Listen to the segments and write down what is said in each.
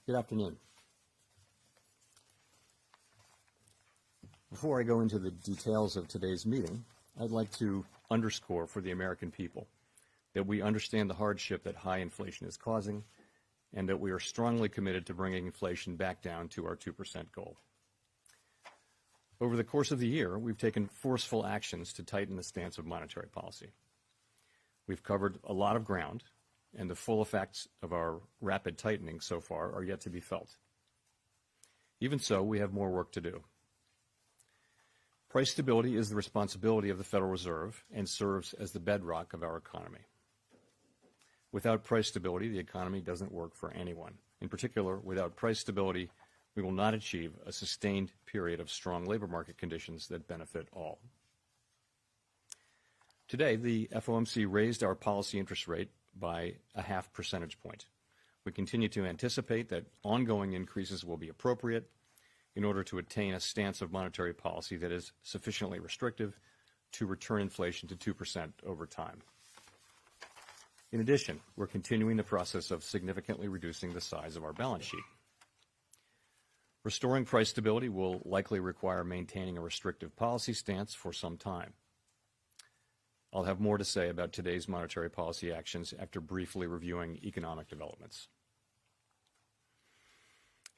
Good afternoon. Before I go into the details of today's meeting, I'd like to underscore for the American people that we understand the hardship that high inflation is causing and that we are strongly committed to bringing inflation back down to our 2% goal. Over the course of the year, we've taken forceful actions to tighten the stance of monetary policy. We've covered a lot of ground, and the full effects of our rapid tightening so far are yet to be felt. Even so, we have more work to do. Price stability is the responsibility of the Federal Reserve and serves as the bedrock of our economy. Without price stability, the economy doesn't work for anyone. In particular, without price stability, we will not achieve a sustained period of strong labor market conditions that benefit all. Today, the FOMC raised our policy interest rate by a 0.5 percentage point. We continue to anticipate that ongoing increases will be appropriate in order to attain a stance of monetary policy that is sufficiently restrictive to return inflation to 2% over time. In addition, we're continuing the process of significantly reducing the size of our balance sheet. Restoring price stability will likely require maintaining a restrictive policy stance for some time. I'll have more to say about today's monetary policy actions after briefly reviewing economic developments.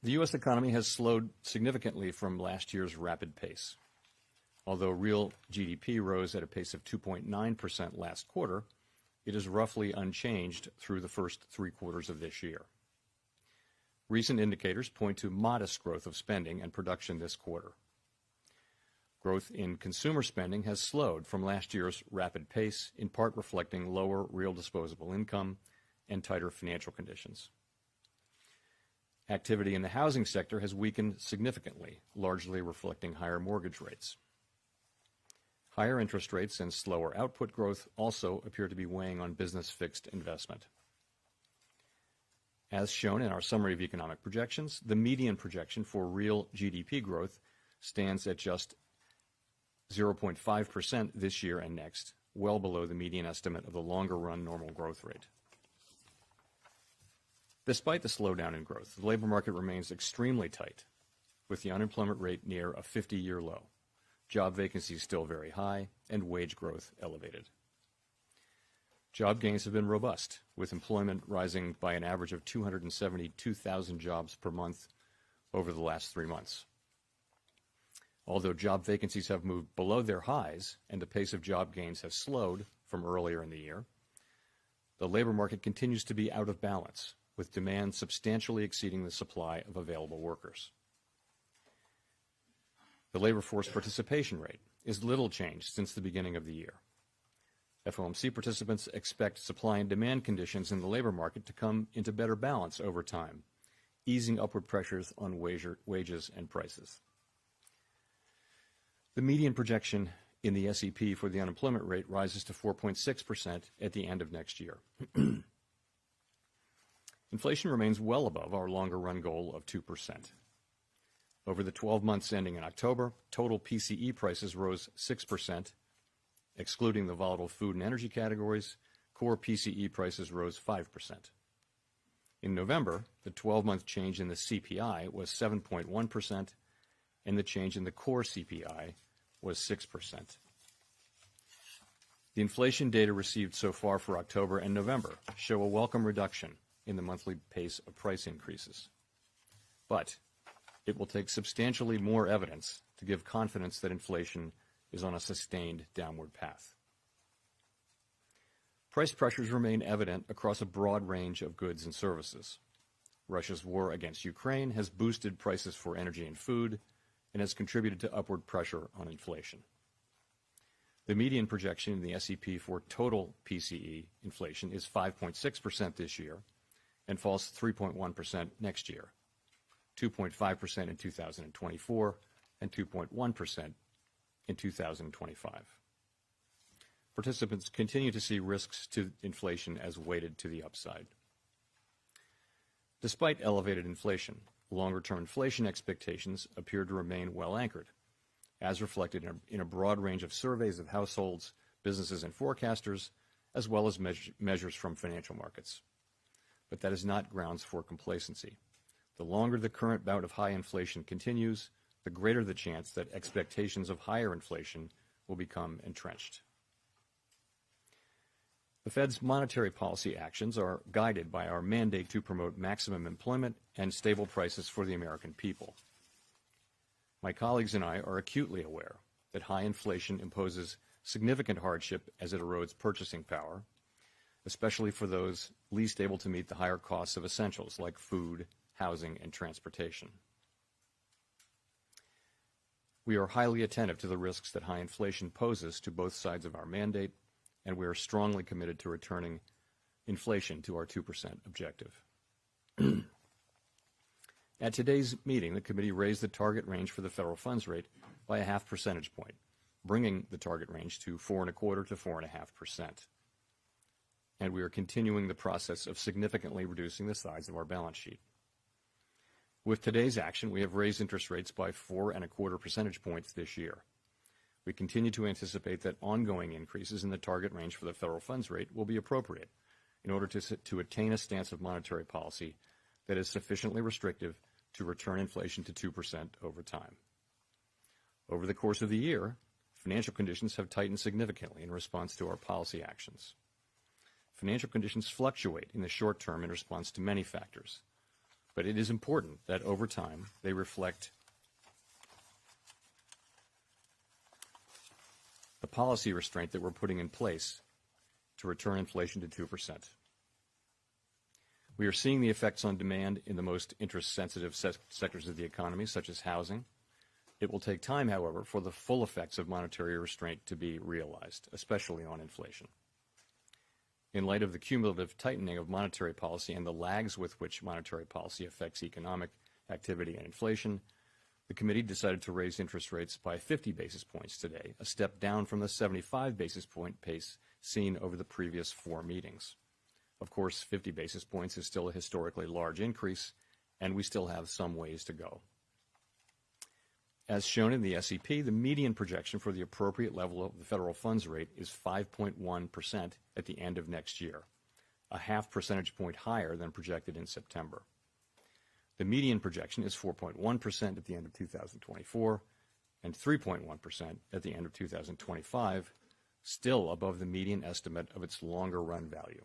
The U.S. economy has slowed significantly from last year's rapid pace. Although real GDP rose at a pace of 2.9% last quarter, it is roughly unchanged through the first 3 quarters of this year. Recent indicators point to modest growth of spending and production this quarter. Growth in consumer spending has slowed from last year's rapid pace, in part reflecting lower real disposable income and tighter financial conditions. Activity in the housing sector has weakened significantly, largely reflecting higher mortgage rates. Higher interest rates and slower output growth also appear to be weighing on business fixed investment. As shown in our summary of economic projections, the median projection for real GDP growth stands at just 0.5% this year and next, well below the median estimate of the longer-run normal growth rate. Despite the slowdown in growth, the labor market remains extremely tight, with the unemployment rate near a 50-year low, job vacancies still very high, and wage growth elevated. Job gains have been robust, with employment rising by an average of 272,000 jobs per month over the last 3 months. Although job vacancies have moved below their highs and the pace of job gains has slowed from earlier in the year, the labor market continues to be out of balance, with demand substantially exceeding the supply of available workers. The labor force participation rate is little changed since the beginning of the year. FOMC participants expect supply and demand conditions in the labor market to come into better balance over time, easing upward pressures on wages and prices. The median projection in the SEP for the unemployment rate rises to 4.6% at the end of next year. Inflation remains well above our longer-run goal of 2%. Over the 12 months ending in October, total PCE prices rose 6%. Excluding the volatile food and energy categories, core PCE prices rose 5%. In November, the 12-month change in the CPI was 7.1%, and the change in the core CPI was 6%. The inflation data received so far for October and November show a welcome reduction in the monthly pace of price increases. But it will take substantially more evidence to give confidence that inflation is on a sustained downward path. Price pressures remain evident across a broad range of goods and services. Russia's war against Ukraine has boosted prices for energy and food and has contributed to upward pressure on inflation. The median projection in the SEP for total PCE inflation is 5.6% this year and falls 3.1% next year, 2.5% in 2024, and 2.1% in 2025. Participants continue to see risks to inflation as weighted to the upside. Despite elevated inflation, longer-term inflation expectations appear to remain well anchored, as reflected in a broad range of surveys of households, businesses, and forecasters, as well as measures from financial markets. But that is not grounds for complacency. The longer the current bout of high inflation continues, the greater the chance that expectations of higher inflation will become entrenched. The Fed's monetary policy actions are guided by our mandate to promote maximum employment and stable prices for the American people. My colleagues and I are acutely aware that high inflation imposes significant hardship as it erodes purchasing power, especially for those least able to meet the higher costs of essentials like food, housing, and transportation. We are highly attentive to the risks that high inflation poses to both sides of our mandate, and we are strongly committed to returning inflation to our 2% objective. At today's meeting, the committee raised the target range for the federal funds rate by a half percentage point, bringing the target range to 4.25% to 4.5%. And we are continuing the process of significantly reducing the size of our balance sheet. With today's action, we have raised interest rates by 4.25 percentage points this year. We continue to anticipate that ongoing increases in the target range for the federal funds rate will be appropriate in order to attain a stance of monetary policy that is sufficiently restrictive to return inflation to 2% over time. Over the course of the year, financial conditions have tightened significantly in response to our policy actions. Financial conditions fluctuate in the short term in response to many factors, but it is important that over time they reflect the policy restraint that we're putting in place to return inflation to 2%. We are seeing the effects on demand in the most interest-sensitive sectors of the economy, such as housing. It will take time, however, for the full effects of monetary restraint to be realized, especially on inflation. In light of the cumulative tightening of monetary policy and the lags with which monetary policy affects economic activity and inflation, the committee decided to raise interest rates by 50 basis points today, a step down from the 75 basis point pace seen over the previous 4 meetings. Of course, 50 basis points is still a historically large increase, and we still have some ways to go. As shown in the SEP, the median projection for the appropriate level of the federal funds rate is 5.1% at the end of next year, a half percentage point higher than projected in September. The median projection is 4.1% at the end of 2024 and 3.1% at the end of 2025, still above the median estimate of its longer run value.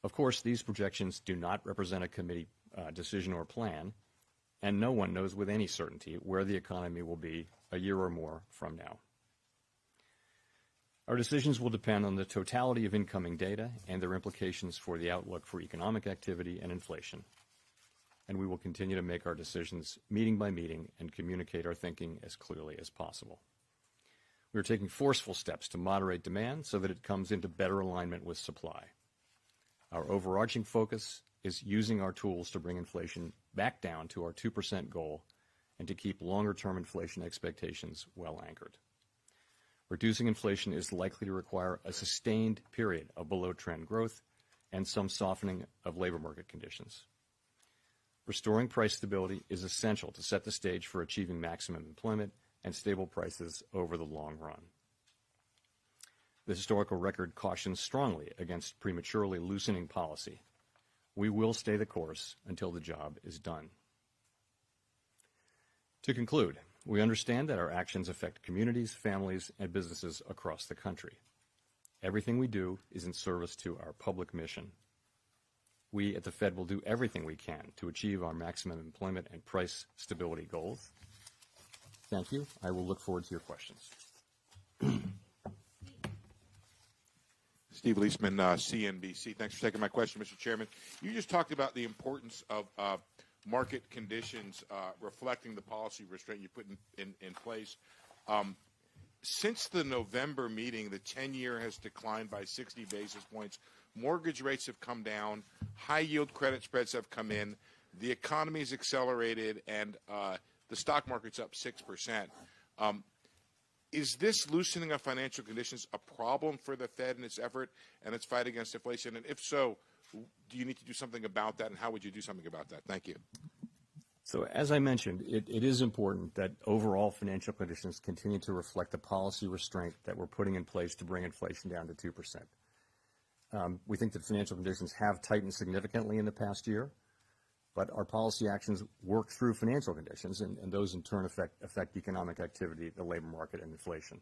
Of course, these projections do not represent a committee decision or plan, and no one knows with any certainty where the economy will be a year or more from now. Our decisions will depend on the totality of incoming data and their implications for the outlook for economic activity and inflation. And we will continue to make our decisions meeting by meeting and communicate our thinking as clearly as possible. We are taking forceful steps to moderate demand so that it comes into better alignment with supply. Our overarching focus is using our tools to bring inflation back down to our 2% goal and to keep longer-term inflation expectations well anchored. Reducing inflation is likely to require a sustained period of below-trend growth and some softening of labor market conditions. Restoring price stability is essential to set the stage for achieving maximum employment and stable prices over the long run. The historical record cautions strongly against prematurely loosening policy. We will stay the course until the job is done. To conclude, we understand that our actions affect communities, families, and businesses across the country. Everything we do is in service to our public mission. We at the Fed will do everything we can to achieve our maximum employment and price stability goals. Thank you. I will look forward to your questions. Steve Leisman, CNBC. Thanks for taking my question, Mr. Chairman. You just talked about the importance of market conditions reflecting the policy restraint you put in place. Since the November meeting, the 10-year has declined by 60 basis points. Mortgage rates have come down. High-yield credit spreads have come in. The economy has accelerated, and the stock market's up 6%. Is this loosening of financial conditions a problem for the Fed in its effort and its fight against inflation? And if so, do you need to do something about that, and how would you do something about that? Thank you. So as I mentioned, it is important that overall financial conditions continue to reflect the policy restraint that we're putting in place to bring inflation down to 2%. We think that financial conditions have tightened significantly in the past year, but our policy actions work through financial conditions, and those in turn affect economic activity, the labor market, and inflation.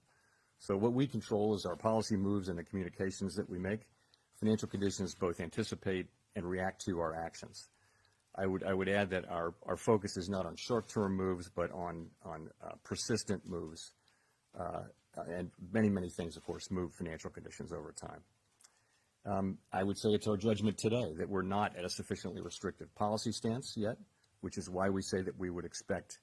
So what we control is our policy moves and the communications that we make. Financial conditions both anticipate and react to our actions. I would add that our focus is not on short-term moves, but on persistent moves, and many things, of course, move financial conditions over time. I would say it's our judgment today that we're not at a sufficiently restrictive policy stance yet, which is why we say that we would expect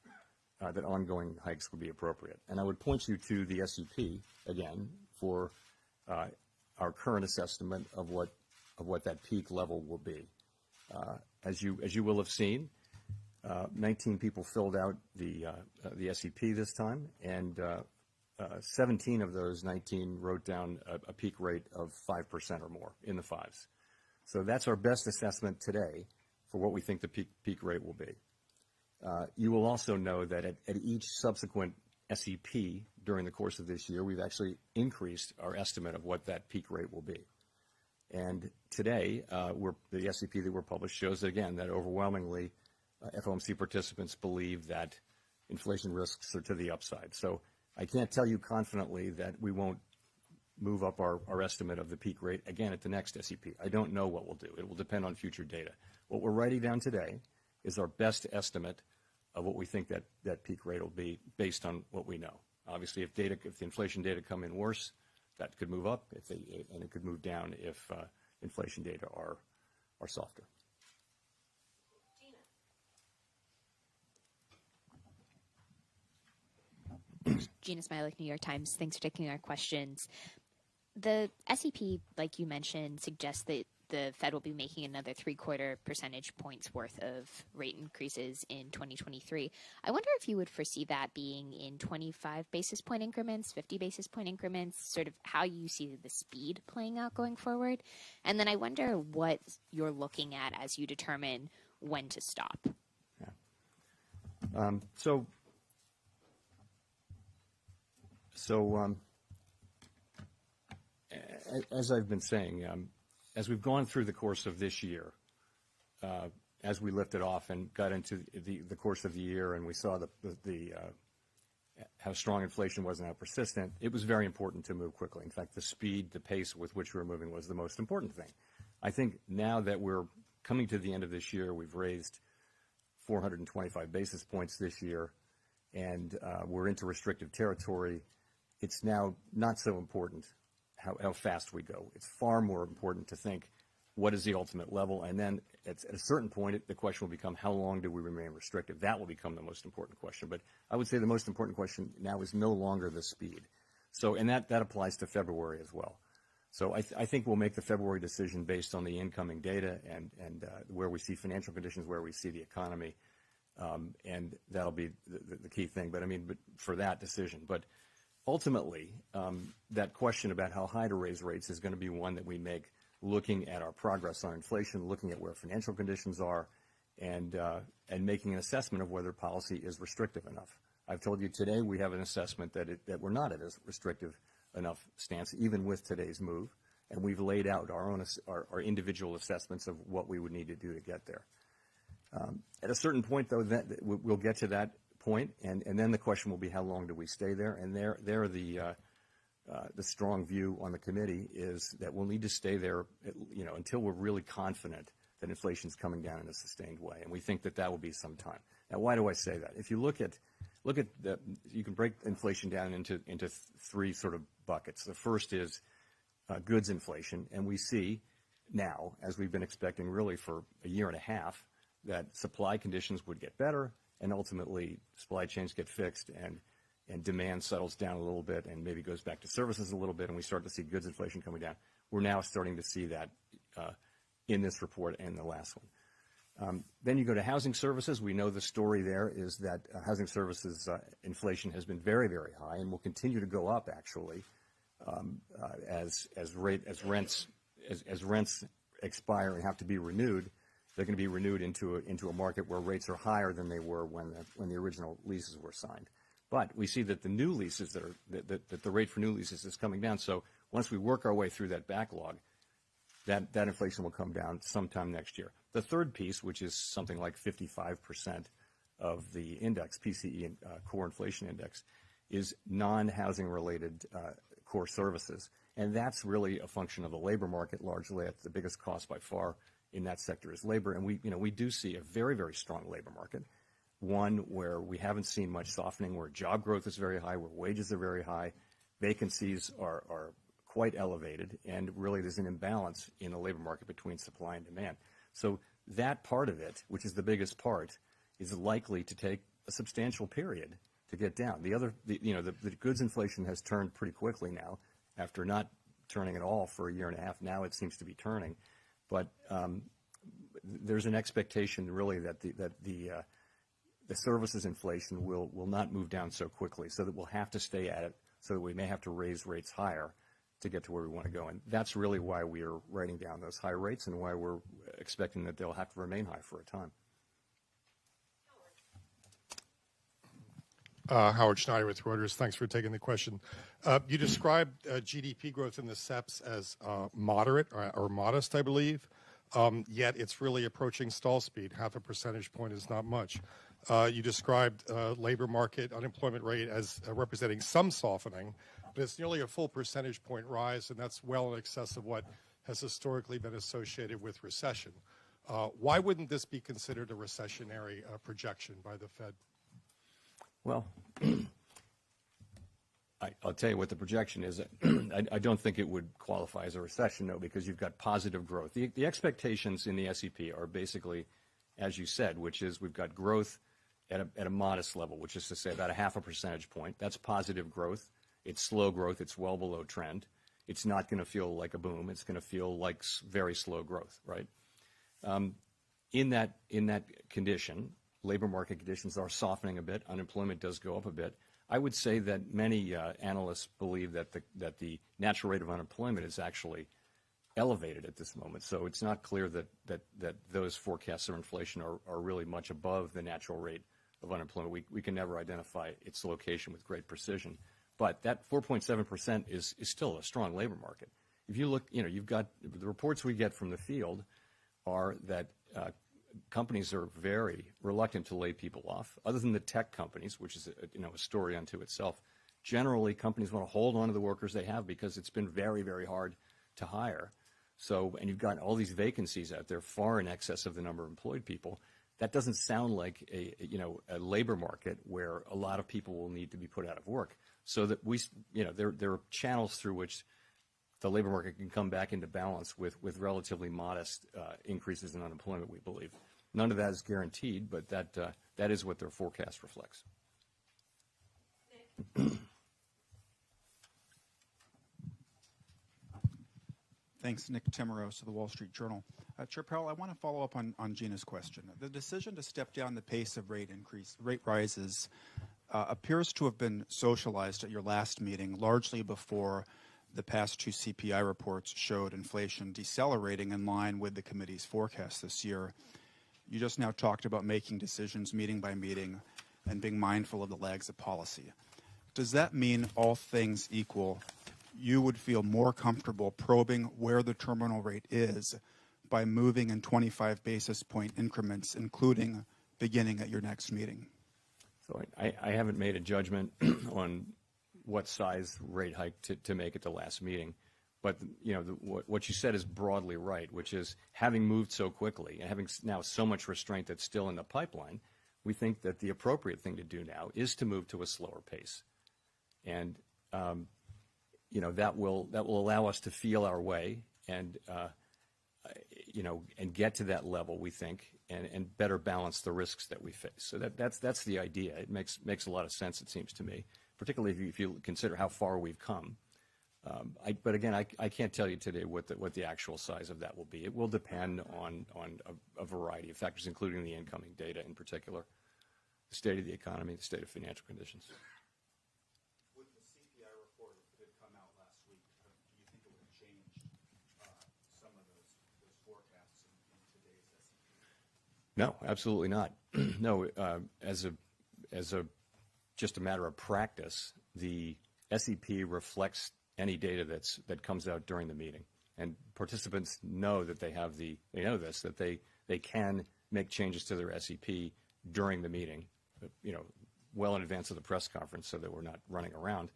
that ongoing hikes would be appropriate. And I would point you to the SEP, again, for our current assessment of what that peak level will be. As you will have seen, 19 people filled out the SEP this time, and 17 of those 19 wrote down a peak rate of 5% or more, in the fives. So that's our best assessment today for what we think the peak rate will be. You will also know that at each subsequent SEP during the course of this year, we've actually increased our estimate of what that peak rate will be. And today, the SEP that we're published shows that, again, that overwhelmingly FOMC participants believe that inflation risks are to the upside. So I can't tell you confidently that we won't move up our estimate of the peak rate again at the next SEP. I don't know what we'll do. It will depend on future data. What we're writing down today is our best estimate of what we think that peak rate will be based on what we know. Obviously, if the inflation data come in worse, that could move up, and it could move down if inflation data are softer. Gina Smilik, New York Times. Thanks for taking our questions. The SEP, like you mentioned, suggests that the Fed will be making another 3/4 percentage points worth of rate increases in 2023. I wonder if you would foresee that being in 25 basis point increments, 50 basis point increments, sort of how you see the speed playing out going forward. And then I wonder what you're looking at as you determine when to stop. Yeah. As I've been saying, as we've gone through the course of this year, as we lifted off and got into the course of the year, and we saw how strong inflation was and how persistent, it was very important to move quickly. In fact, the speed, the pace with which we were moving was the most important thing. I think now that we're coming to the end of this year, we've raised 425 basis points this year, and we're into restrictive territory. It's now not so important how fast we go. It's far more important to think, what is the ultimate level? And then at a certain point, the question will become, how long do we remain restrictive? That will become the most important question. But I would say the most important question now is no longer the speed. So, and that applies to February as well. So I think we'll make the February decision based on the incoming data and where we see financial conditions, where we see the economy, and that'll be the key thing. But for that decision. But ultimately, that question about how high to raise rates is going to be one that we make looking at our progress on inflation, looking at where financial conditions are, and making an assessment of whether policy is restrictive enough. I've told you today we have an assessment that we're not at a restrictive enough stance, even with today's move, and we've laid out our individual assessments of what we would need to do to get there. At a certain point, though, that we'll get to that point, and then the question will be, how long do we stay there? And the strong view on the committee is that we'll need to stay there, until we're really confident that inflation is coming down in a sustained way, and we think that will be some time. Now, why do I say that? If you look at you can break inflation down into three sort of buckets. The first is goods inflation, and we see now, as we've been expecting really for a year and a half, that supply conditions would get better, and ultimately supply chains get fixed, and demand settles down a little bit and maybe goes back to services a little bit, and we start to see goods inflation coming down. We're now starting to see that in this report and the last one. Then you go to housing services. We know the story there is that housing services inflation has been very, very high and will continue to go up, actually, as rents expire and have to be renewed. They're going to be renewed into a market where rates are higher than they were when the original leases were signed. But we see that the new leases that the rate for new leases is coming down. So once we work our way through that backlog, that inflation will come down sometime next year. The third piece, which is something like 55% of the index, PCE core inflation index, is non-housing related core services. And that's really a function of the labor market largely. The biggest cost by far in that sector is labor. And we do see a very, very strong labor market, one where we haven't seen much softening, where job growth is very high, where wages are very high, vacancies are quite elevated, and really there's an imbalance in the labor market between supply and demand. So that part of it, which is the biggest part, is likely to take a substantial period to get down. The goods inflation has turned pretty quickly now, after not turning at all for a year and a half. Now it seems to be turning, but there's an expectation really that the services inflation will not move down so quickly, so that we'll have to stay at it, so that we may have to raise rates higher to get to where we want to go. And that's really why we are writing down those high rates and why we're expecting that they'll have to remain high for a time. Howard Schneider with Reuters. Thanks for taking the question. You described GDP growth in the SEPs as moderate or modest, I believe, yet it's really approaching stall speed. Half a percentage point is not much. You described labor market unemployment rate as representing some softening, but it's nearly a full percentage point rise, and that's well in excess of what has historically been associated with recession. Why wouldn't this be considered a recessionary projection by the Fed? Well, I'll tell you what the projection is. I don't think it would qualify as a recession, though, because you've got positive growth. The expectations in the SEP are basically, as you said, which is we've got growth at a modest level, which is to say about a half a percentage point. That's positive growth. It's slow growth. It's well below trend. It's not going to feel like a boom. It's going to feel like very slow growth, right? In that condition, labor market conditions are softening a bit. Unemployment does go up a bit. I would say that many analysts believe that the natural rate of unemployment is actually elevated at this moment. So it's not clear that those forecasts of inflation are really much above the natural rate of unemployment. We can never identify its location with great precision. But that 4.7% is still a strong labor market. If you look, you've got the reports we get from the field are that companies are very reluctant to lay people off, other than the tech companies, which is a story unto itself. Generally, companies want to hold on to the workers they have because it's been very, very hard to hire. So, and you've got all these vacancies out there, far in excess of the number of employed people. That doesn't sound like a labor market where a lot of people will need to be put out of work. So that there are channels through which the labor market can come back into balance with relatively modest increases in unemployment, we believe. None of that is guaranteed, but that is what their forecast reflects. Thanks, Nick Timmeros of the Wall Street Journal. Chair Powell, I want to follow up on Gina's question. The decision to step down the pace of rate rises appears to have been socialized at your last meeting, largely before the past two CPI reports showed inflation decelerating in line with the committee's forecast this year. You just now talked about making decisions meeting by meeting and being mindful of the lags of policy. Does that mean, all things equal, you would feel more comfortable probing where the terminal rate is by moving in 25 basis point increments, including beginning at your next meeting? So I haven't made a judgment on what size rate hike to make at the last meeting. But what you said is broadly right, which is having moved so quickly and having now so much restraint that's still in the pipeline, we think that the appropriate thing to do now is to move to a slower pace. And that will allow us to feel our way and and get to that level, we think, and better balance the risks that we face. So that's the idea. It makes a lot of sense, it seems to me, particularly if you consider how far we've come. But again, I can't tell you today what the actual size of that will be. It will depend on a variety of factors, including the incoming data in particular, the state of the economy, the state of financial conditions. With the CPI report that had come out last week, do you think it would have changed some of those forecasts in today's S&P? No, absolutely not. No, as a just a matter of practice, the SEP reflects any data that comes out during the meeting, and participants know that they know this, that they they can make changes to their SEP during the meeting, well in advance of the press conference so that we're not running around.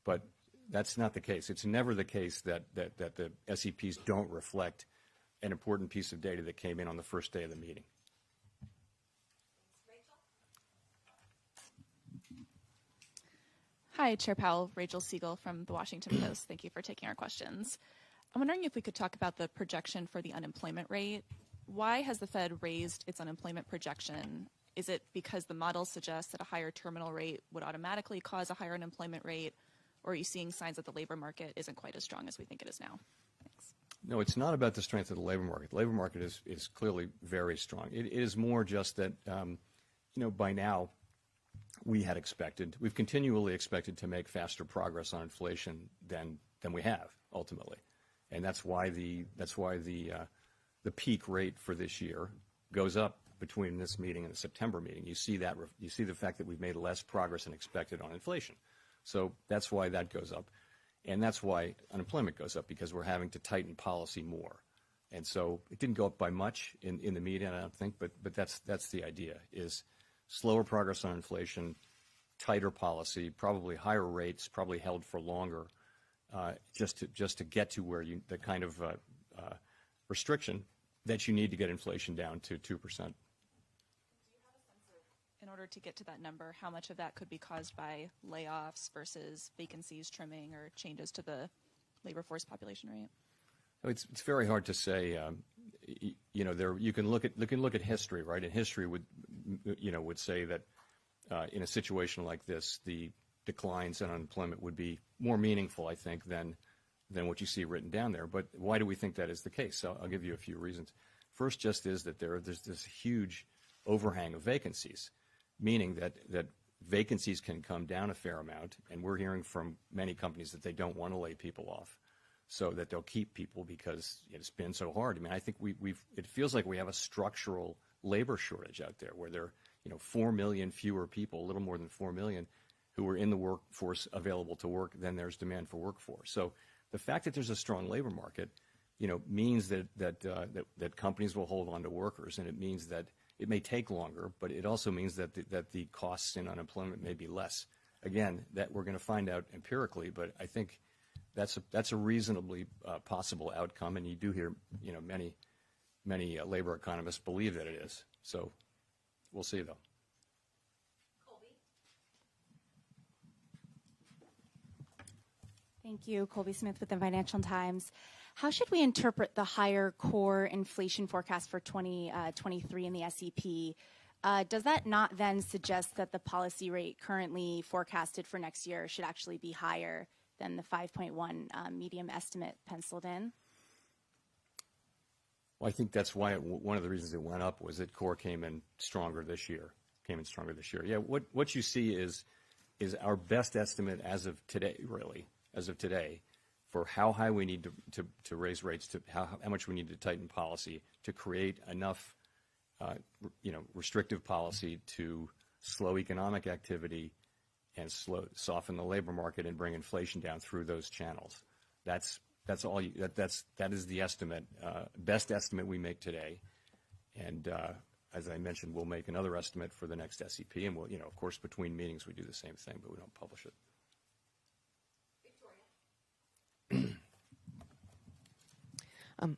But that's not the case. It's never the case that the SEPs don't reflect an important piece of data that came in on the first day of the meeting. Hi, Chair Powell. Rachel Siegel from the Washington Post. Thank you for taking our questions. I'm wondering if we could talk about the projection for the unemployment rate. Why has the Fed raised its unemployment projection? Is it because the model suggests that a higher terminal rate would automatically cause a higher unemployment rate? Or are you seeing signs that the labor market isn't quite as strong as we think it is now? Thanks. No, it's not about the strength of the labor market. The labor market is clearly very strong. It is more just that, by now, we've continually expected to make faster progress on inflation than we have ultimately, and that's why the peak rate for this year goes up between this meeting and the September meeting. You see the fact that we've made less progress than expected on inflation, so that's why that goes up, and that's why unemployment goes up, because we're having to tighten policy more, and so it didn't go up by much in the meeting, I don't think, but that's the idea is. Slower progress on inflation, tighter policy, probably higher rates, probably held for longer, just to get to where the kind of restriction that you need to get inflation down to 2%. Do you have a sense of, in order to get to that number, how much of that could be caused by layoffs versus vacancies trimming or changes to the labor force population rate? It's very hard to say. You can look at history, right? And history would say that in a situation like this, the declines in unemployment would be more meaningful, I think, than what you see written down there. But why do we think that is the case? So I'll give you a few reasons. First, just is that there's this huge overhang of vacancies, meaning that vacancies can come down a fair amount, and we're hearing from many companies that they don't want to lay people off, so that they'll keep people because it's been so hard. I mean, I think it feels like we have a structural labor shortage out there where there are 4 million fewer people, a little more than 4 million, who are in the workforce available to work than there's demand for workforce. So the fact that there's a strong labor market, means that companies will hold on to workers, and it means that it may take longer, but it also means that the costs in unemployment may be less. Again, that we're going to find out empirically, but I think that's a reasonably possible outcome, and you do hear many labor economists believe that it is. So we'll see, though. Thank you. Colby Smith with the Financial Times. How should we interpret the higher core inflation forecast for 2023 in the SEP? Does that not then suggest that the policy rate currently forecasted for next year should actually be higher than the 5.1 medium estimate penciled in? Well, I think that's why one of the reasons it went up was that core came in stronger this year. Yeah, what you see is our best estimate as of today, for how high we need to raise rates, to how much we need to tighten policy to create enough, restrictive policy to slow economic activity and soften the labor market and bring inflation down through those channels. That is the estimate, best estimate we make today. And as I mentioned, we'll make another estimate for the next SEP, and we'll, of course, between meetings we do the same thing, but we don't publish it.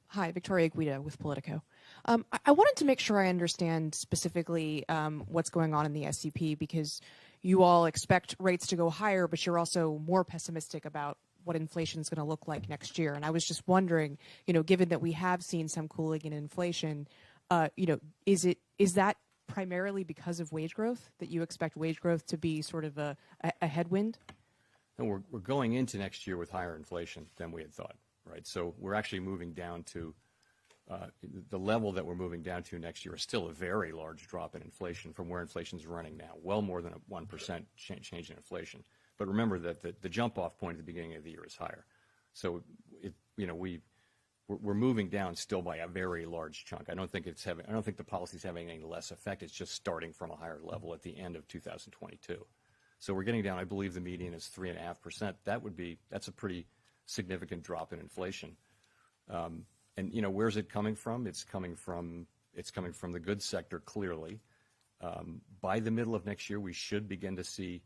Hi, Victoria Guida with Politico. I wanted to make sure I understand specifically what's going on in the SEP, because you all expect rates to go higher, but you're also more pessimistic about what inflation is going to look like next year. And I was just wondering, given that we have seen some cooling in inflation, is that primarily because of wage growth, that you expect wage growth to be sort of a headwind? No, we're going into next year with higher inflation than we had thought, right? So we're actually moving down to the level that we're moving down to next year is still a very large drop in inflation from where inflation is running now, well more than a 1% change in inflation. But remember that the jump-off point at the beginning of the year is higher. So we're moving down still by a very large chunk. I don't think the policy's having any less effect. It's just starting from a higher level at the end of 2022. So we're getting down. I believe the median is 3.5%. That's a pretty significant drop in inflation. And where's it coming from? It's coming from It's coming from the goods sector clearly. By the middle of next year, we should begin to see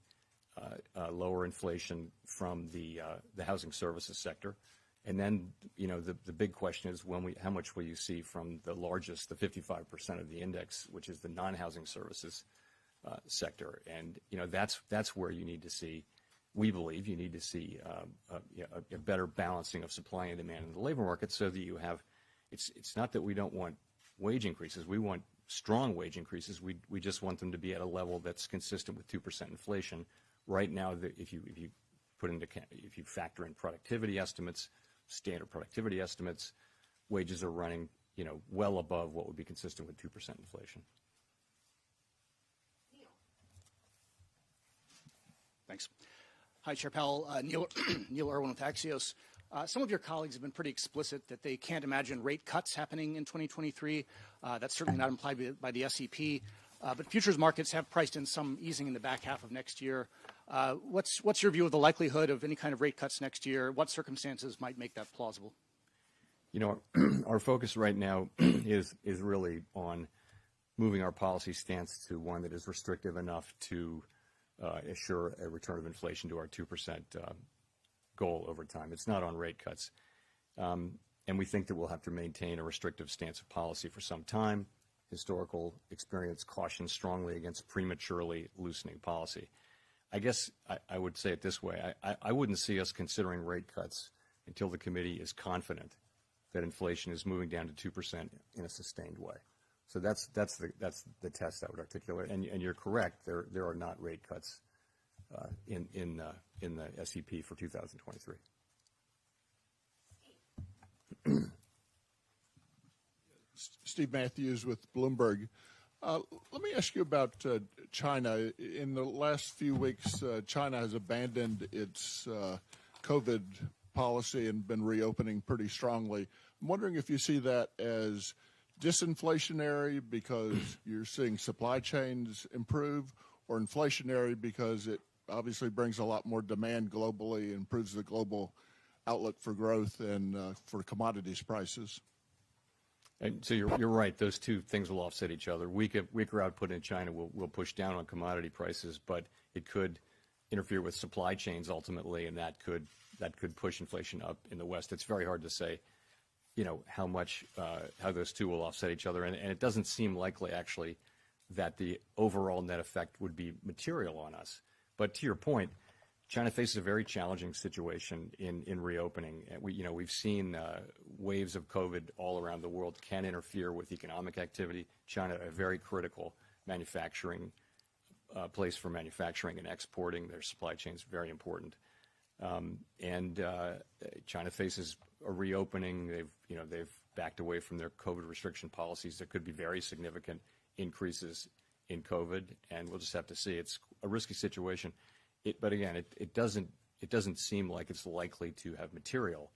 lower inflation from the housing services sector. And then, the big question is how much will you see from the largest, the 55% of the index, which is the non-housing services sector. And, that's where you need to see, we believe you need to see a better balancing of supply and demand in the labor market so that you have, it's not that we don't want wage increases. We want strong wage increases. We just want them to be at a level that's consistent with 2% inflation. Right now, if you factor in productivity estimates, standard productivity estimates, wages are running, well above what would be consistent with 2% inflation. Thanks. Hi, Chair Powell. Neil Irwin with Axios. Some of your colleagues have been pretty explicit that they can't imagine rate cuts happening in 2023. That's certainly not implied by the SEP. But futures markets have priced in some easing in the back half of next year. What's your view of the likelihood of any kind of rate cuts next year? What circumstances might make that plausible? Our focus right now is really on moving our policy stance to one that is restrictive enough to assure a return of inflation to our 2% goal over time. It's not on rate cuts. And we think that we'll have to maintain a restrictive stance of policy for some time. Historical experience cautions strongly against prematurely loosening policy. I guess I would say it this way. I wouldn't see us considering rate cuts until the committee is confident that inflation is moving down to 2% in a sustained way. So that's the test I would articulate. And you're correct. There are not rate cuts in the SEP for 2023. Steve Matthews with Bloomberg. Let me ask you about China. In the last few weeks, China has abandoned its COVID policy and been reopening pretty strongly. I'm wondering if you see that as disinflationary because you're seeing supply chains improve, or inflationary because it obviously brings a lot more demand globally, improves the global outlook for growth and for commodities prices. And so you're right. Those two things will offset each other. Weaker output in China will push down on commodity prices, but it could interfere with supply chains ultimately, and that could push inflation up in the West. It's very hard to say, how those two will offset each other, and it doesn't seem likely actually that the overall net effect would be material on us. But to your point, China faces a very challenging situation in reopening. We've seen waves of COVID all around the world can interfere with economic activity. China, a very critical manufacturing place for manufacturing and exporting. Their supply chain is very important. And China faces a reopening. They've backed away from their COVID restriction policies. There could be very significant increases in COVID, and we'll just have to see. It's a risky situation. But again, it doesn't seem like it's likely to have material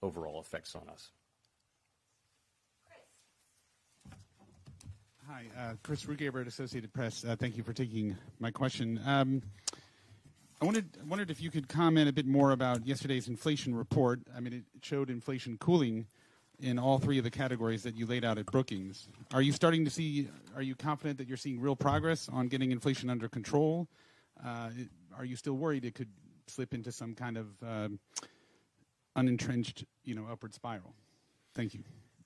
overall effects on us. Hi, Chris Rugaber at Associated Press. Thank you for taking my question. I wondered if you could comment a bit more about yesterday's inflation report. I mean, it showed inflation cooling in all three of the categories that you laid out at Brookings. Are you confident that you're seeing real progress on getting inflation under control? Are you still worried it could slip into some kind of unentrenched, upward spiral? Thank you.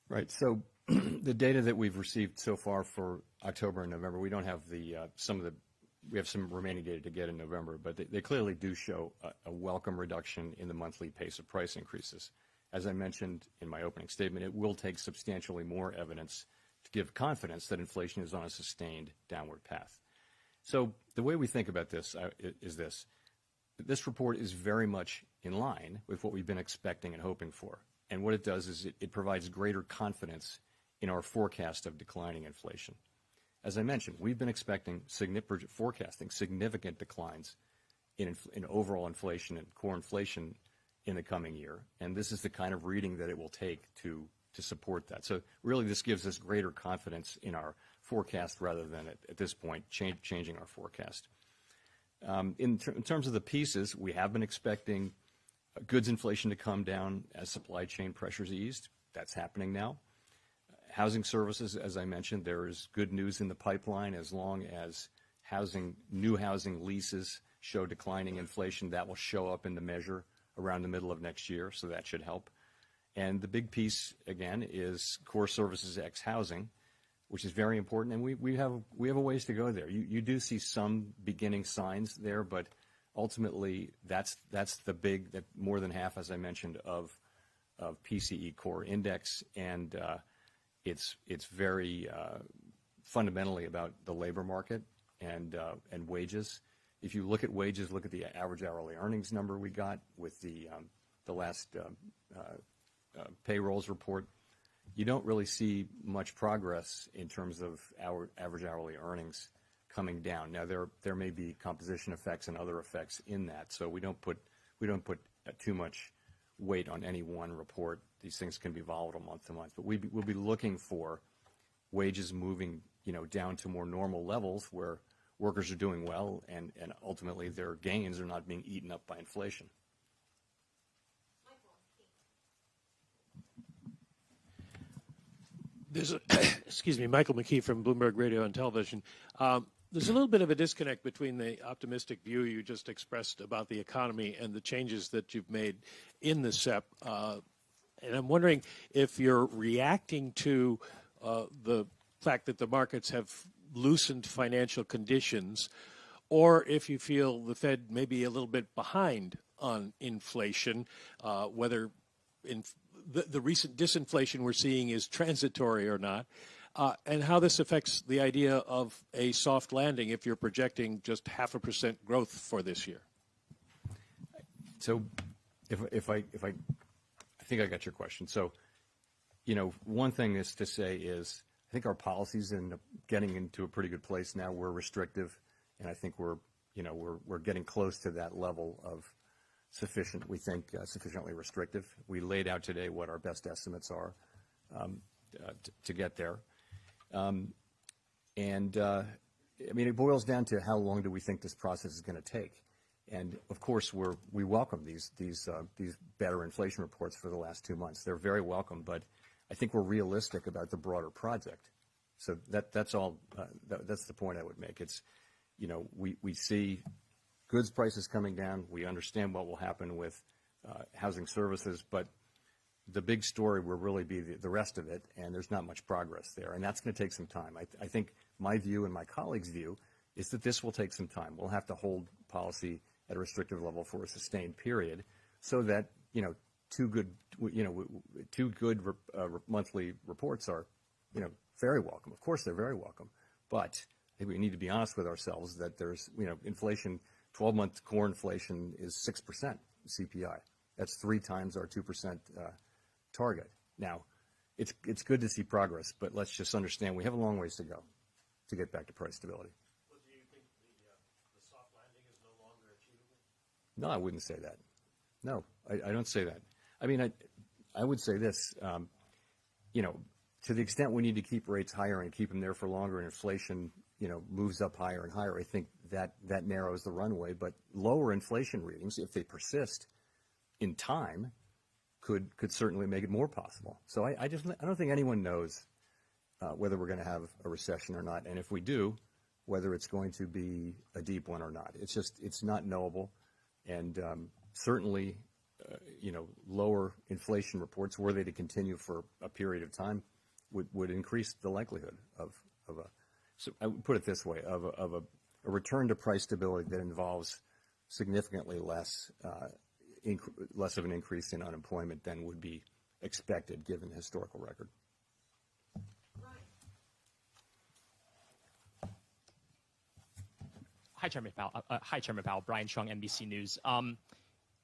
Right. So the data that we've received so far for October and November, we don't have we have some remaining data to get in November, but they clearly do show a welcome reduction in the monthly pace of price increases. As I mentioned in my opening statement, it will take substantially more evidence to give confidence that inflation is on a sustained downward path. So the way we think about this is this. This report is very much in line with what we've been expecting and hoping for. And what it does is it provides greater confidence in our forecast of declining inflation. As I mentioned, we've been forecasting significant declines in overall inflation and core inflation in the coming year. And this is the kind of reading that it will take to support that. So really this gives us greater confidence in our forecast rather than at this point changing our forecast. In terms of the pieces, we have been expecting goods inflation to come down as supply chain pressures eased. That's happening now. Housing services, as I mentioned, there is good news in the pipeline. As long as new housing leases show declining inflation, that will show up in the measure around the middle of next year, so that should help. And the big piece, again, is core services ex housing, which is very important, and we have a ways to go there. You do see some beginning signs there, but ultimately that's that more than half, as I mentioned, of PCE core index, and it's very fundamentally about the labor market and wages. If you look at wages, look at the average hourly earnings number we got with the last payrolls report. You don't really see much progress in terms of our average hourly earnings coming down. Now there may be composition effects and other effects in that, so we don't put too much weight on any one report. These things can be volatile month to month, but we'll be looking for wages moving down to more normal levels where workers are doing well and ultimately their gains are not being eaten up by inflation. Excuse me, Michael McKee from Bloomberg Radio and Television. There's a little bit of a disconnect between the optimistic view you just expressed about the economy and the changes that you've made in the SEP. And I'm wondering if you're reacting to the fact that the markets have loosened financial conditions, or if you feel the Fed may be a little bit behind on inflation, whether the recent disinflation we're seeing is transitory or not, and how this affects the idea of a soft landing if you're projecting just 0.5% growth for this year. So if I think I got your question. So, one thing is to say is I think our policies end up getting into a pretty good place now. We're restrictive, and I think we're getting close to that level of sufficiently restrictive. We laid out today what our best estimates are to get there. It boils down to how long do we think this process is going to take? And of course, we welcome these better inflation reports for the last 2 months. They're very welcome, but I think we're realistic about the broader project. So that's all. That's the point I would make. It's we see goods prices coming down. We understand what will happen with housing services, but the big story will really be the rest of it, and there's not much progress there, and that's going to take some time. I think my view and my colleagues' view is that this will take some time. We'll have to hold policy at a restrictive level for a sustained period, so that two good monthly reports are very welcome. Of course, they're very welcome, but I think we need to be honest with ourselves that there's inflation. 12-month core inflation is 6% CPI. That's 3 times our 2% target. Now, it's good to see progress, but let's just understand we have a long ways to go to get back to price stability. Well, do you think the soft landing is no longer achievable? No, I wouldn't say that. No, I don't say that. I would say this, to the extent we need to keep rates higher and keep them there for longer and inflation, moves up higher and higher, I think that narrows the runway. But lower inflation readings, if they persist in time, could certainly make it more possible. So I don't think anyone knows whether we're going to have a recession or not, and if we do, whether it's going to be a deep one or not. It's not knowable, and certainly, lower inflation reports, were they to continue for a period of time, would increase the likelihood of a. So I would put it this way: of a return to price stability that involves significantly less of an increase in unemployment than would be expected given the historical record. Hi, Chairman Powell. Brian Chung, NBC News.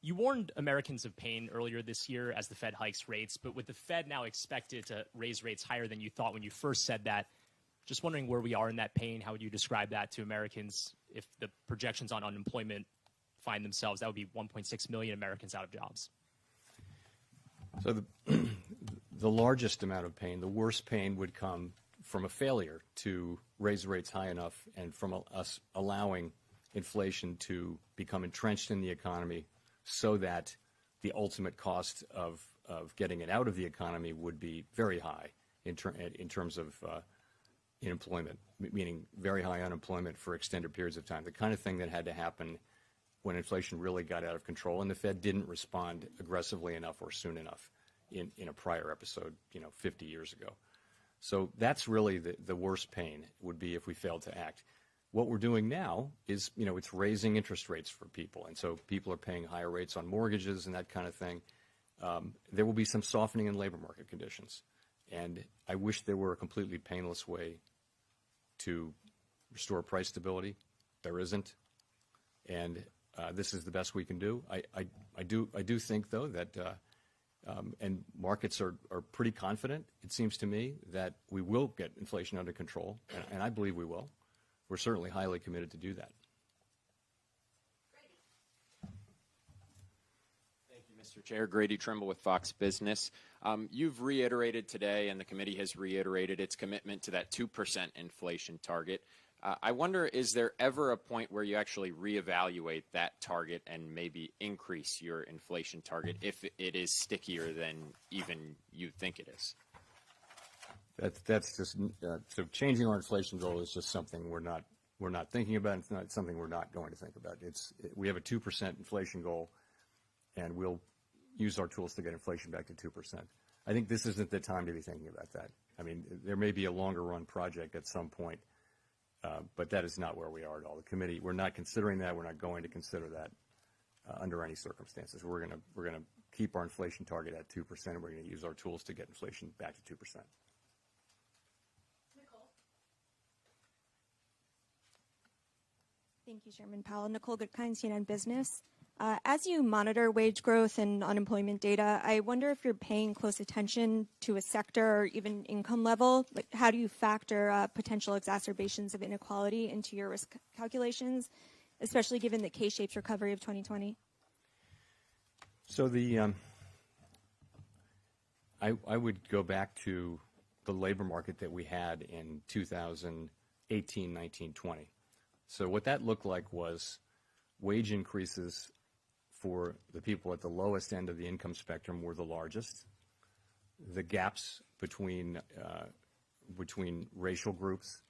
You warned Americans of pain earlier this year as the Fed hikes rates, but with the Fed now expected to raise rates higher than you thought when you first said that, just wondering where we are in that pain. How would you describe that to Americans if the projections on unemployment find themselves? That would be 1.6 million Americans out of jobs. So the largest amount of pain, the worst pain, would come from a failure to raise rates high enough and from us allowing inflation to become entrenched in the economy so that the ultimate cost of getting it out of the economy would be very high in terms of employment, meaning very high unemployment for extended periods of time, the kind of thing that had to happen when inflation really got out of control, and the Fed didn't respond aggressively enough or soon enough in a prior episode, 50 years ago. So that's really the worst pain would be if we failed to act. What we're doing now is, it's raising interest rates for people, and so people are paying higher rates on mortgages and that kind of thing. There will be some softening in labor market conditions, and I wish there were a completely painless way to restore price stability. There isn't, and this is the best we can do. I do think, though, that and markets are pretty confident, it seems to me, that we will get inflation under control, and I believe we will. We're certainly highly committed to do that. Thank you, Mr. Chair. Grady Trimble with Fox Business. You've reiterated today, and the committee has reiterated its commitment to that 2% inflation target. I wonder, is there ever a point where you actually reevaluate that target and maybe increase your inflation target if it is stickier than even you think it is? That's just so changing our inflation goal is just something we're not thinking about. It's not something we're not going to think about. We have a 2% inflation goal, and we'll use our tools to get inflation back to 2%. I think this isn't the time to be thinking about that. I mean, there may be a longer run project at some point, but that is not where we are at all. The committee, we're not considering that. We're not going to consider that under any circumstances. We're going to keep our inflation target at 2%, and we're going to use our tools to get inflation back to 2%. Thank you, Chairman Powell. Nicole Goodkind, CNN Business. As you monitor wage growth and unemployment data, I wonder if you're paying close attention to a sector or even income level. Like, how do you factor potential exacerbations of inequality into your risk calculations, especially given the K-shaped recovery of 2020? So I would go back to the labor market that we had in 2018, 19, 20. So what that looked like was wage increases for the people at the lowest end of the income spectrum were the largest. The gaps between racial groups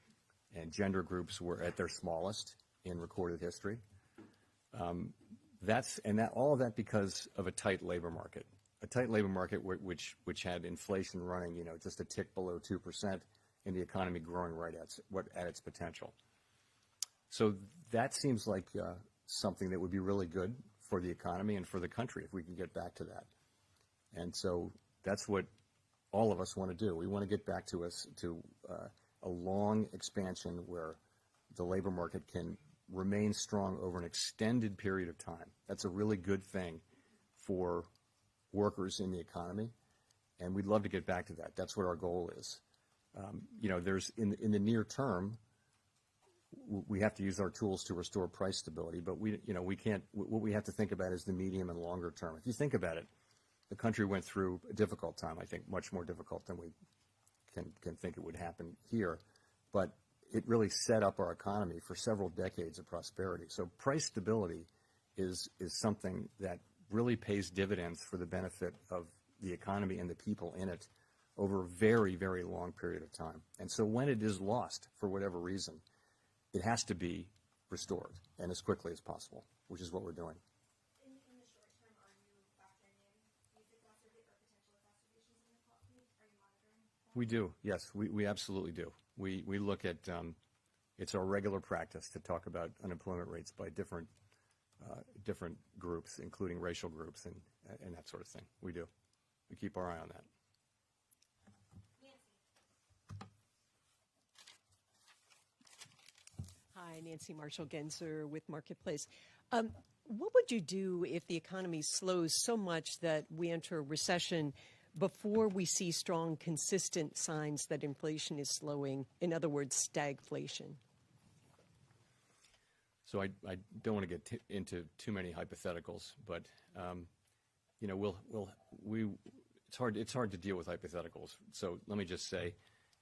and gender groups were at their smallest in recorded history. All of that because of a tight labor market. A tight labor market which had inflation running, just a tick below 2%, and the economy growing right at its potential. So that seems like something that would be really good for the economy and for the country if we can get back to that. And so that's what all of us want to do. We want to get back to a long expansion where the labor market can remain strong over an extended period of time. That's a really good thing for workers in the economy, and we'd love to get back to that. That's what our goal is. There's in the near term, we have to use our tools to restore price stability, but we can't. What we have to think about is the medium and longer term. If you think about it, the country went through a difficult time. I think much more difficult than we can think it would happen here, but it really set up our economy for several decades of prosperity. So price stability is something that really pays dividends for the benefit of the economy and the people in it over a very, very long period of time. And so when it is lost for whatever reason, it has to be restored, and as quickly as possible, which is what we're doing. In the short term, are you factoring in these potential exacerbations in inequality? Are you monitoring that? We do, yes, we absolutely do. We look at, it's our regular practice to talk about unemployment rates by different groups, including racial groups and that sort of thing. We do. We keep our eye on that. Hi, Nancy Marshall-Genzer with Marketplace. What would you do if the economy slows so much that we enter a recession before we see strong, consistent signs that inflation is slowing? In other words, stagflation. So I don't want to get into too many hypotheticals, but it's hard to deal with hypotheticals. So let me just say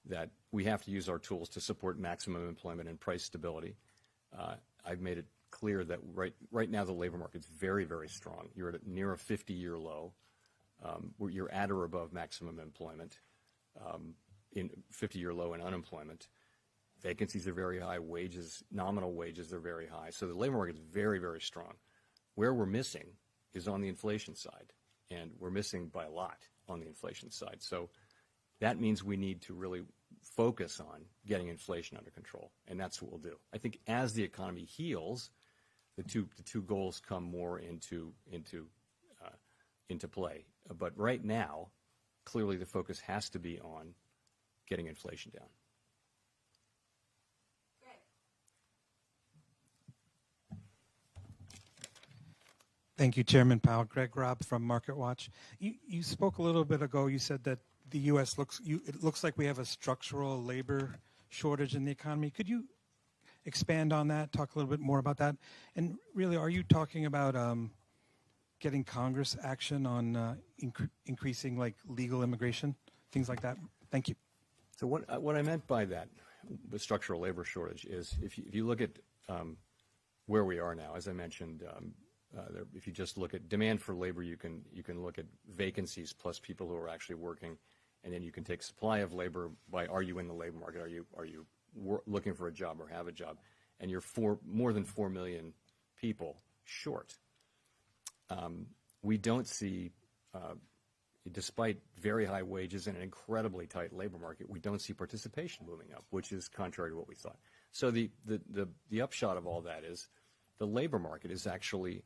that we have to use our tools to support maximum employment and price stability. I've made it clear that right now the labor market's very, very strong. You're at near a 50-year low. You're at or above maximum employment. in 50-year low in unemployment. Vacancies are very high. Wages, nominal wages are very high. So the labor market is very, very strong. Where we're missing is on the inflation side, and we're missing by a lot on the inflation side. So that means we need to really focus on getting inflation under control, and that's what we'll do. I think as the economy heals, the two goals come more into play. But right now, clearly the focus has to be on getting inflation down. Thank you, Chairman Powell. Greg Robb from MarketWatch. You spoke a little bit ago. You said that the U.S. it looks like we have a structural labor shortage in the economy. Could you expand on that? Talk a little bit more about that. And really, are you talking about getting Congress action on increasing like legal immigration, things like that? Thank you. So what I meant by that, the structural labor shortage, is if you look at where we are now, as I mentioned. If you just look at demand for labor, you can look at vacancies plus people who are actually working, and then you can take supply of labor by are you in the labor market, are you looking for a job or have a job, and you're more than 4 million people short. We don't see, despite very high wages and an incredibly tight labor market, we don't see participation moving up, which is contrary to what we thought. So the upshot of all that is the labor market is actually.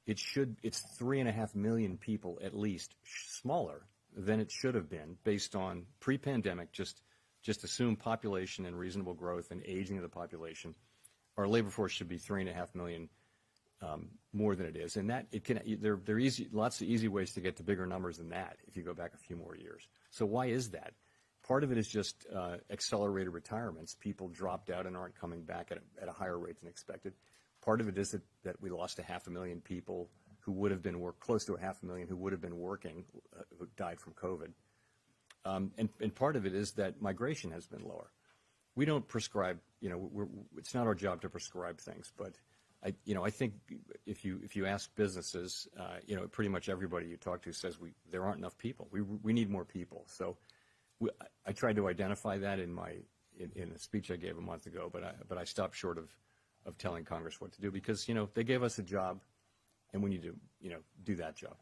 It's 3.5 million people at least smaller than it should have been based on pre-pandemic, just assume population and reasonable growth and aging of the population. Our labor force should be 3.5 million more than it is, and that there are lots of easy ways to get to bigger numbers than that if you go back a few more years. So why is that? Part of it is just accelerated retirements. People dropped out and aren't coming back at a higher rate than expected. Part of it is that we lost 500,000 people who would have been close to 500,000 who would have been working, who died from COVID. And part of it is that migration has been lower. We don't prescribe, it's not our job to prescribe things, but I think if you ask businesses, pretty much everybody you talk to says there aren't enough people. We need more people. So I tried to identify that in a speech I gave a month ago, but I stopped short of telling Congress what to do because, they gave us a job and we need to, do that job.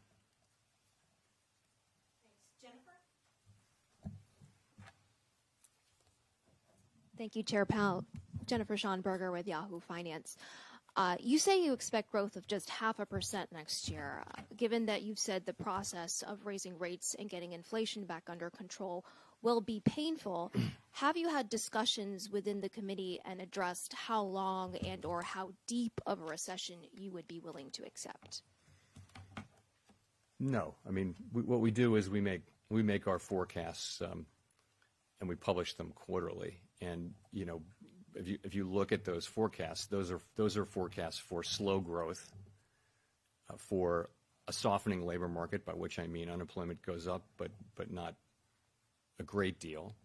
Thanks. Jennifer? Thank you, Chair Powell. Jennifer Schonberger with Yahoo Finance. You say you expect growth of just 0.5% next year. Given that you've said the process of raising rates and getting inflation back under control will be painful, have you had discussions within the committee and addressed how long and or how deep of a recession you would be willing to accept? No. I mean, what we do is we make our forecasts and we publish them quarterly. And, if you look at those forecasts, those are forecasts for slow growth, for a softening labor market, by which I mean unemployment goes up, but not a great deal,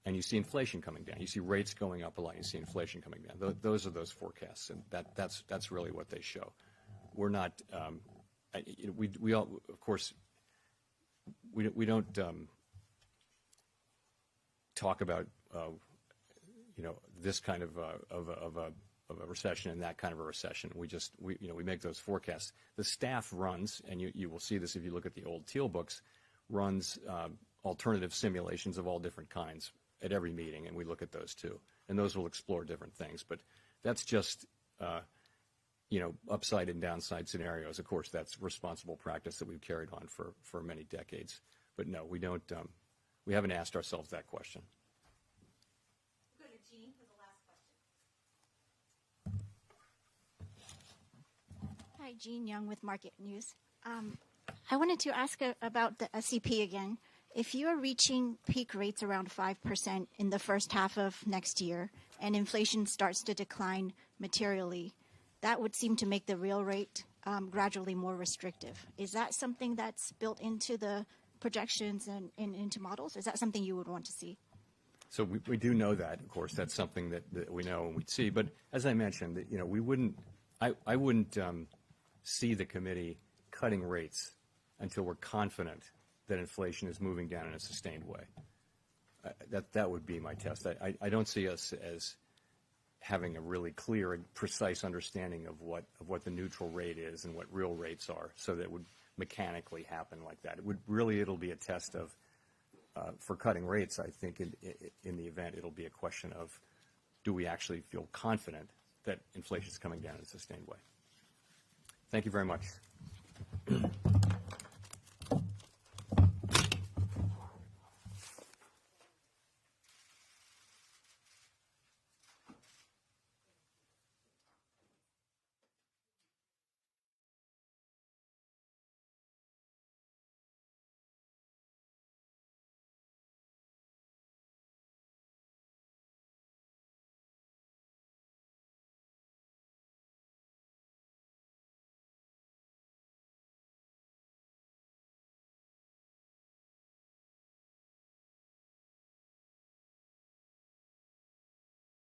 and you see inflation coming down. You see rates going up a lot. You see inflation coming down. Those are those forecasts, and that's really what they show. We're not. We all, of course, we don't talk about this kind of a recession and that kind of a recession. We make those forecasts. The staff runs, and you will see this if you look at the old Teal books, runs alternative simulations of all different kinds at every meeting, and we look at those too. And those will explore different things. But that's just, upside and downside scenarios. Of course, that's responsible practice that we've carried on for many decades. But no, we don't. We haven't asked ourselves that question. We'll go to Jean for the last question. Hi, Jean Young with Market News. I wanted to ask about the SEP again. If you are reaching peak rates around 5% in the first half of next year and inflation starts to decline materially, that would seem to make the real rate gradually more restrictive. Is that something that's built into the projections and into models? Is that something you would want to see? So we do know that, of course. That's something that we know and we see. But as I mentioned, we wouldn't. I wouldn't see the committee cutting rates until we're confident that inflation is moving down in a sustained way. that would be my test. I don't see us as having a really clear and precise understanding of what the neutral rate is and what real rates are, so that it would mechanically happen like that. It'll be a test of for cutting rates. I think in the event it'll be a question of, do we actually feel confident that inflation is coming down in a sustained way? Thank you very much.